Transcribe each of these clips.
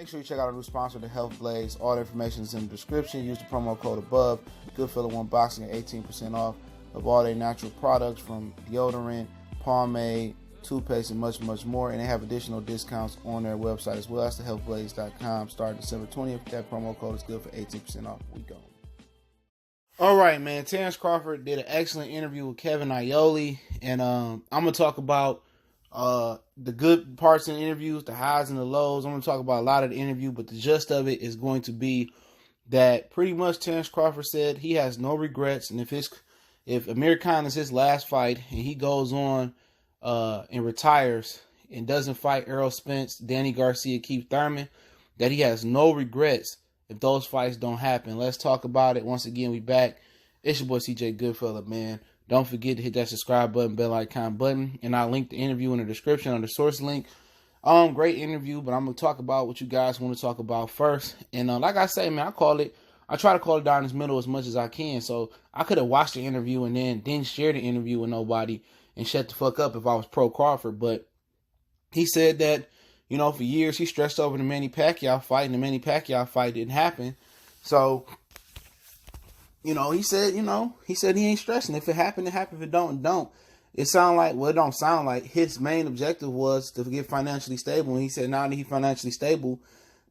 Make sure you check out our new sponsor, the Health Blaze. All the information is in the description. Use the promo code above. Goodfellow One Boxing at 18% off of all their natural products from deodorant, pomade, toothpaste, and much, much more. And they have additional discounts on their website as well. That's thehealthblaze.com. Starting December 20th. That promo code is good for 18% off. We go. All right, man. Terence Crawford did an excellent interview with Kevin Iole. And I'm going to talk about the good parts in the interviews, the highs and the lows. I'm going to talk about a lot of the interview, but the gist of it is going to be that pretty much Terence Crawford said he has no regrets. And if Amir Khan is his last fight and he goes on and retires and doesn't fight Errol, Spence, Danny Garcia, Keith Thurman, that he has no regrets if those fights don't happen. Let's talk about it. Once again, we back. It's your boy CJ Goodfellow, man. Don't forget to hit that subscribe button, bell icon button, and I'll link the interview in the description on the source link. Great interview, but I'm going to talk about what you guys want to talk about first. And like I say, man, I try to call it down this middle as much as I can. So I could have watched the interview and then didn't share the interview with nobody and shut the fuck up if I was pro Crawford. But he said that, for years he stressed over the Manny Pacquiao fight, and the Manny Pacquiao fight didn't happen. So, he said he ain't stressing. If it happened, it happened. If it don't, it don't. It don't sound like his main objective was to get financially stable. And he said now that he's financially stable,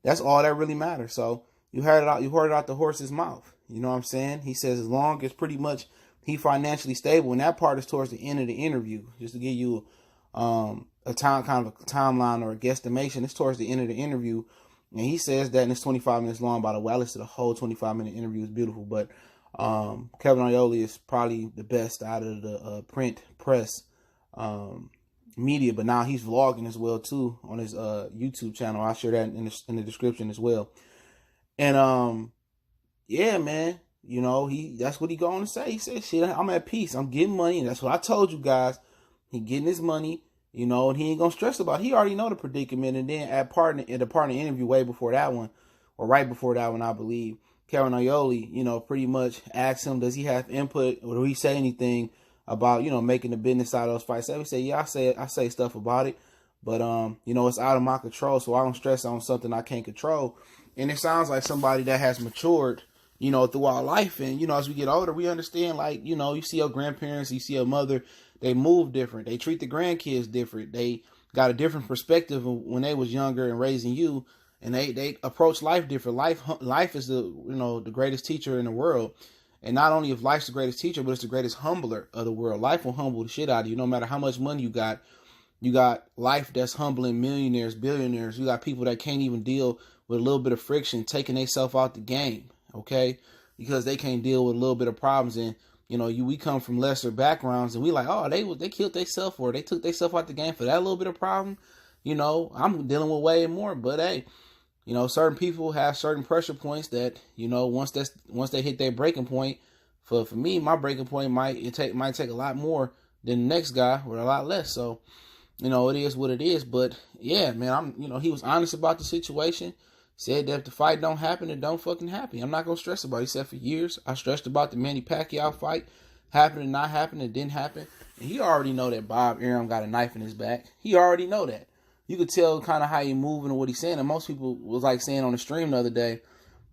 that's all that really matters. So you heard it out the horse's mouth. You know what I'm saying? He says as long as pretty much he financially stable, and that part is towards the end of the interview, just to give you a timeline or a guesstimation. It's towards the end of the interview, and he says that, and it's 25 minutes long. By the way, I listened to the whole 25-minute interview. It's beautiful, but Kevin Iole is probably the best out of the print press media, but now he's vlogging as well too on his YouTube channel. I'll share that in the description as well. And yeah, man, that's what he going to say. He said, "Shit, I'm at peace. I'm getting money, and that's what I told you guys. He getting his money, and he ain't gonna stress about it. He already know the predicament." And then at the part of the interview, way before that one, or right before that one, I believe, Kevin Iole, pretty much asked him, does he have input, or do he say anything about, making the business out of those fights? So he said, yeah, I say stuff about it, but, it's out of my control, so I don't stress on something I can't control. And it sounds like somebody that has matured, throughout life. And, as we get older, we understand, you see your grandparents, you see your mother, they move different. They treat the grandkids different. They got a different perspective when they was younger and raising you. And they approach life different. Life is the greatest teacher in the world. And not only if life's the greatest teacher, but it's the greatest humbler of the world. Life will humble the shit out of you. No matter how much money you got life that's humbling millionaires, billionaires. You got people that can't even deal with a little bit of friction, taking themselves out the game, okay? Because they can't deal with a little bit of problems. And, we come from lesser backgrounds, and we like, oh, they killed themselves, or they took themselves out the game for that little bit of problem. I'm dealing with way more, but hey, certain people have certain pressure points that, once they hit their breaking point, for me, my breaking point might take a lot more than the next guy, or a lot less. So, it is what it is. But yeah, man, he was honest about the situation. Said that if the fight don't happen, it don't fucking happen. I'm not gonna stress about it. He said for years I stressed about the Manny Pacquiao fight, happening, not happening, it didn't happen. And he already know that Bob Arum got a knife in his back. He already know that. You could tell kind of how he moving and what he's saying. And most people was like saying on the stream the other day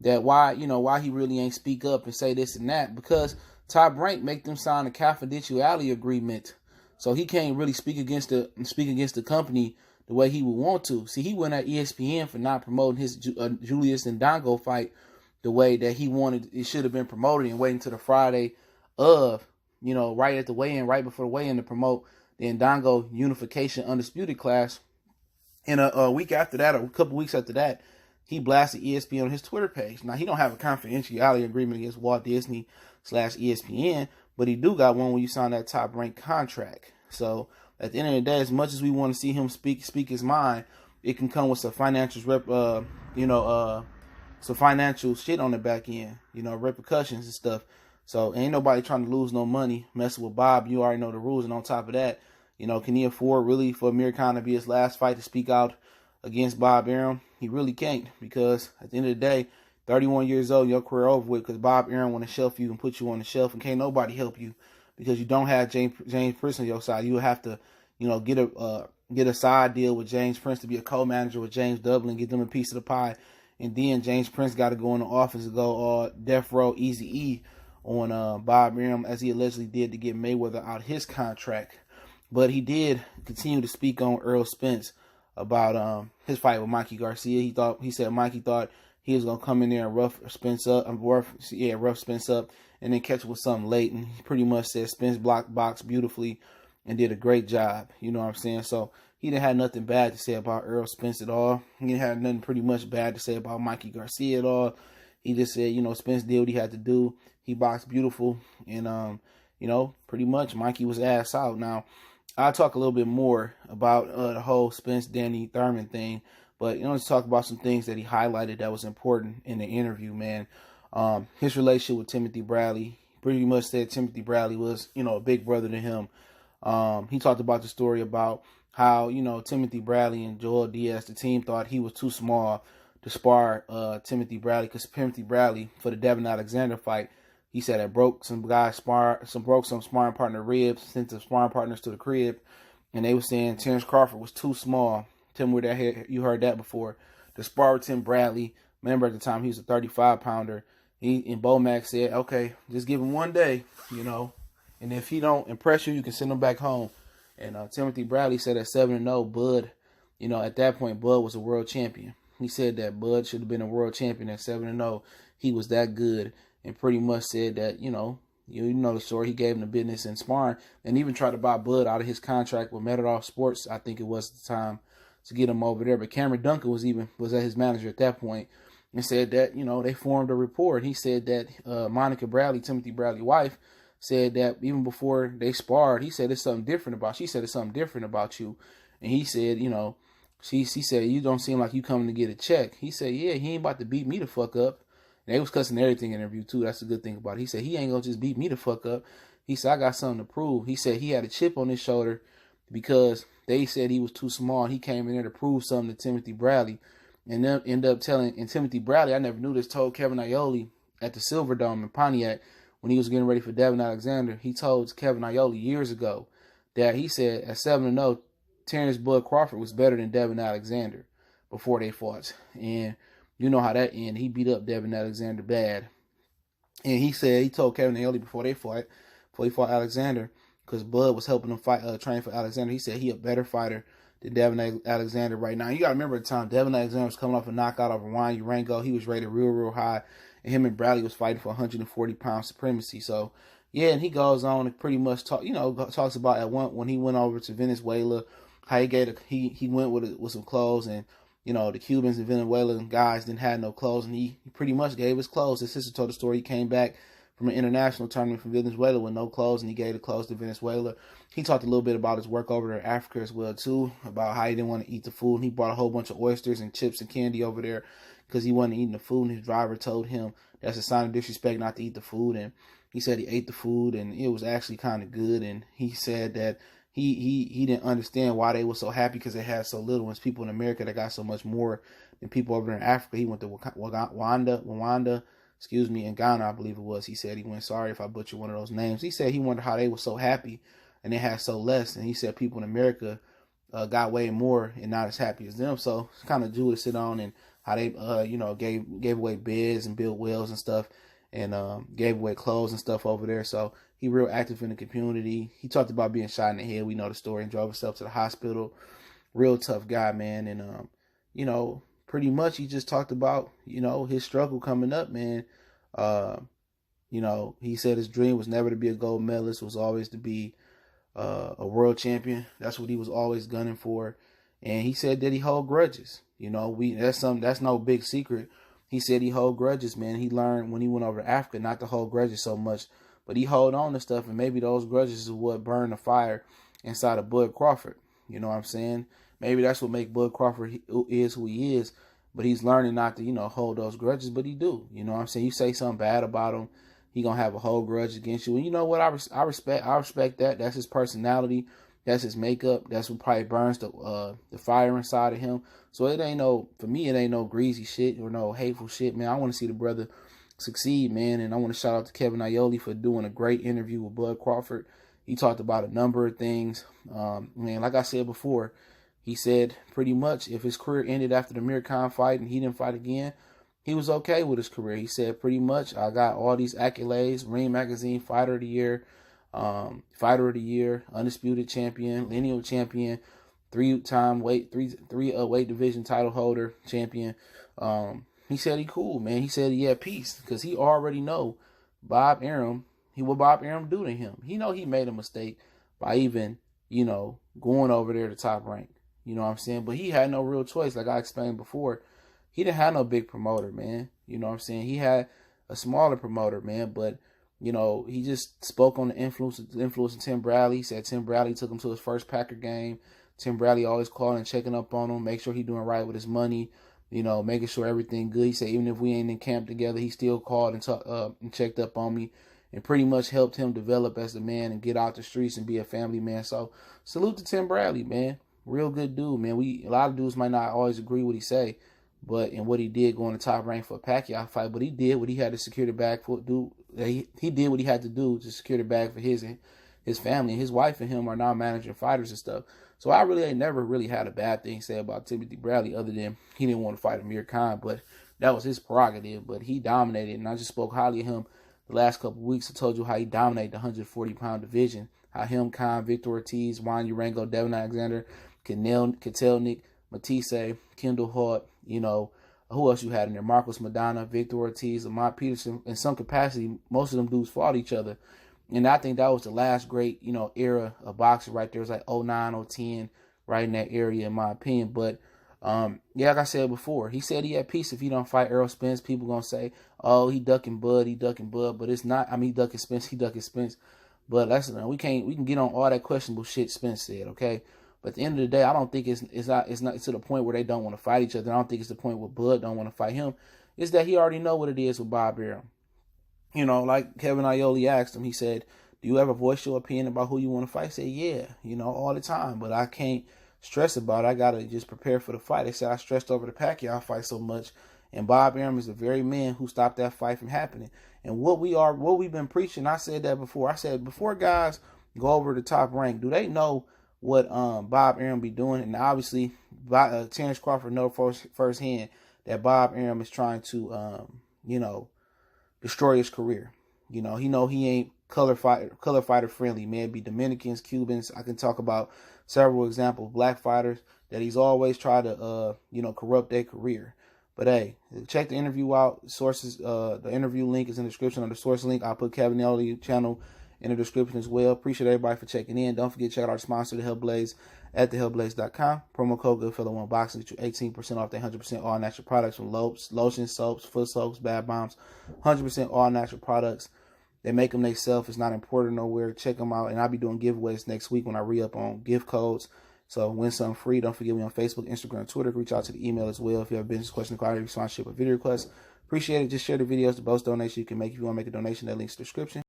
that why he really ain't speak up and say this and that, because Top Rank make them sign a confidentiality agreement. So he can't really speak against the company the way he would want to. See, he went at ESPN for not promoting his Julius Ndongo fight the way that he wanted. It should have been promoted, and waiting until the Friday of, right at the weigh-in, right before the weigh-in, to promote the Ndongo Unification Undisputed class. And a week after that, or a couple weeks after that, he blasted ESPN on his Twitter page. Now, he don't have a confidentiality agreement against Walt Disney /ESPN, but he do got one when you sign that Top Rank contract. So at the end of the day, as much as we want to see him speak his mind, it can come with some financial some financial shit on the back end, repercussions and stuff. So ain't nobody trying to lose no money messing with Bob. You already know the rules. And on top of that, can he afford really for Amir Khan to be his last fight to speak out against Bob Arum? He really can't, because at the end of the day, 31 years old, your career over with, because Bob Arum want to shelf you and put you on the shelf, and can't nobody help you because you don't have James Prince on your side. You would have to, get a get a side deal with James Prince to be a co-manager with James Dublin, get them a piece of the pie. And then James Prince got to go in the office and go death row Eazy-E on Bob Arum, as he allegedly did to get Mayweather out his contract. But he did continue to speak on Errol Spence about his fight with Mikey Garcia. He said Mikey thought he was gonna come in there and rough Spence up, and then catch him with something late. And he pretty much said Spence boxed beautifully and did a great job. You know what I'm saying? So he didn't have nothing bad to say about Errol Spence at all. He didn't have nothing pretty much bad to say about Mikey Garcia at all. He just said, Spence did what he had to do. He boxed beautiful, and pretty much Mikey was ass out. Now, I'll talk a little bit more about the whole Spence-Danny Thurman thing, but let's talk about some things that he highlighted that was important in the interview, man. His relationship with Timothy Bradley. Pretty much said Timothy Bradley was, a big brother to him. He talked about the story about how, Timothy Bradley and Joel Diaz, the team, thought he was too small to spar Timothy Bradley, because Timothy Bradley, for the Devin Alexander fight, he said it broke some sparring partner ribs, sent the sparring partners to the crib, and they were saying Terence Crawford was too small. Tell me where you heard that before. To spar with Tim Bradley. Remember at the time he was a 35-pounder. And Bomac said, okay, just give him one day, and if he don't impress you, you can send him back home. And Timothy Bradley said at 7-0, Bud, at that point, Bud was a world champion. He said that Bud should have been a world champion at 7-0. He was that good. And pretty much said that, you know the story. He gave him the business in sparring, and even tried to buy Bud out of his contract with Metal Sports, I think it was at the time, to get him over there. But Cameron Duncan was at his manager at that point, and said that, they formed a rapport. And he said that Monica Bradley, Timothy Bradley's wife, said that even before they sparred, he said it's something different about you. She said it's something different about you. And he said, she said, you don't seem like you coming to get a check. He said, yeah, he ain't about to beat me the fuck up. And they was cussing everything in the interview too. That's the good thing about it. He said he ain't gonna just beat me the fuck up. He said I got something to prove. He said he had a chip on his shoulder because they said he was too small. He came in there to prove something to Timothy Bradley, and then ended up telling. And Timothy Bradley, I never knew this, told Kevin Iole at the Silverdome in Pontiac when he was getting ready for Devin Alexander. He told Kevin Iole years ago that he said at 7-0, Terence Bud Crawford was better than Devin Alexander before they fought. And you know how that ended. He beat up Devin Alexander bad. And he told Kevin Iole before he fought Alexander, because Bud was helping him train for Alexander. He said he a better fighter than Devin Alexander right now. You got to remember the time Devin Alexander was coming off a knockout over Juan Urango. He was rated real high. And him and Bradley was fighting for 140-pound supremacy. So, yeah, and he goes on and pretty much talks about when he went over to Venezuela, how he went with some clothes, and the Cubans and Venezuelan guys didn't have no clothes, and he pretty much gave his clothes. His sister told the story. He came back from an international tournament from Venezuela with no clothes, and he gave the clothes to Venezuela. He talked a little bit about his work over there in Africa as well, too, about how he didn't want to eat the food. And he brought a whole bunch of oysters and chips and candy over there because he wasn't eating the food, and his driver told him that's a sign of disrespect not to eat the food. And he said he ate the food, and it was actually kind of good. And he said that he didn't understand why they were so happy because they had so little. And it's people in America that got so much more than people over there in Africa. He went to Rwanda, in Ghana, I believe it was. He said he went, sorry if I butchered one of those names. He said he wondered how they were so happy and they had so less. And he said people in America got way more and not as happy as them. So it's kind of Jew to sit on, and how they, gave away beds and built wells and stuff, and gave away clothes and stuff over there. So he real active in the community. He talked about being shot in the head. We know the story, and drove himself to the hospital. Real tough guy, man. And, pretty much he just talked about, his struggle coming up, man. He said his dream was never to be a gold medalist, was always to be a world champion. That's what he was always gunning for. And he said that he hold grudges. That's no big secret. He said he hold grudges, man. He learned when he went over to Africa not to hold grudges so much, but he hold on to stuff, and maybe those grudges is what burned the fire inside of Bud Crawford. You know what I'm saying? Maybe that's what make Bud Crawford is who he is, but he's learning not to, hold those grudges, but he do. You know what I'm saying? You say something bad about him, he gonna have a whole grudge against you. And you know what? I respect that. That's his personality. That's his makeup. That's what probably burns the fire inside of him. So it ain't no greasy shit or no hateful shit, man. I want to see the brother succeed, man. And I want to shout out to Kevin Iole for doing a great interview with Bud Crawford. He talked about a number of things. Man, like I said before, he said pretty much if his career ended after the Mir Khan fight and he didn't fight again, he was okay with his career. He said pretty much, I got all these accolades: Ring Magazine Fighter of the Year, Undisputed Champion, Lineal Champion, three-time weight division title holder, champion. He said he cool, man. He said he had peace because he already know what Bob Arum do to him. He know he made a mistake by even, going over there to Top Rank. You know what I'm saying? But he had no real choice. Like I explained before, he didn't have no big promoter, man. You know what I'm saying? He had a smaller promoter, man. But, he just spoke on the influence of Tim Bradley. He said Tim Bradley took him to his first Packer game. Tim Bradley always calling and checking up on him, make sure he doing right with his money, making sure everything good. He said even if we ain't in camp together, he still called and checked up on me and pretty much helped him develop as a man and get out the streets and be a family man. So salute to Tim Bradley, man. Real good dude, man. A lot of dudes might not always agree what he say, but in what he did going to Top Rank for a Pacquiao fight, but he did what he had to secure the bag for. He did what he had to do to secure the bag for his family. And his wife and him are now managing fighters and stuff. So I really ain't never really had a bad thing to say about Timothy Bradley other than he didn't want to fight Amir Khan, but that was his prerogative. But he dominated, and I just spoke highly of him the last couple of weeks. I told you how he dominated the 140-pound division. How him, Khan, Victor Ortiz, Juan Urango, Devin Alexander, Katelnik, Matisse, Kendall Hart, who else you had in there? Marcos Madonna, Victor Ortiz, Lamont Peterson. In some capacity, most of them dudes fought each other. And I think that was the last great, era of boxing right there. It was like 09, 010, right in that area, in my opinion. But, like I said before, he said he had peace if he don't fight Errol Spence. People going to say, oh, he ducking Bud. But it's not, he ducking Spence. But listen, we can get on all that questionable shit Spence said, okay? But at the end of the day, I don't think it's not to the point where they don't want to fight each other. I don't think it's the point where Bud don't want to fight him. It's that he already know what it is with Bob Arum. Like Kevin Iole asked him, he said, do you ever voice your opinion about who you want to fight? I said, yeah, all the time, but I can't stress about it. I got to just prepare for the fight. They said I stressed over the Pacquiao fight so much, and Bob Arum is the very man who stopped that fight from happening. And what we've been preaching, I said that before. I said, before guys go over the Top Rank, do they know what Bob Arum be doing? And obviously, Terence Crawford knows firsthand that Bob Arum is trying to, destroy his career. He know he ain't color fighter friendly, man. It be Dominicans, Cubans. I can talk about several examples of black fighters that he's always tried to corrupt their career. But hey, check the interview out. Sources, the interview link is in the description, or the source link. I'll put Kevin Elliott channel in the description as well. Appreciate everybody for checking in. Don't forget to check out our sponsor, The Hellblaze, at thehellblaze.com. Promo code Goodfellow1Boxing get you 18% off their 100% all natural products from lotions, soaps, foot soaps, bath bombs. 100% all natural products. They make them themselves. It's not imported nowhere. Check them out. And I'll be doing giveaways next week when I re-up on gift codes. So win something free. Don't forget me on Facebook, Instagram, Twitter. Reach out to the email as well if you have a business question, inquiry, sponsorship, or video requests. Appreciate it. Just share the videos. The most donation you can make. If you want to make a donation, that link's in the description.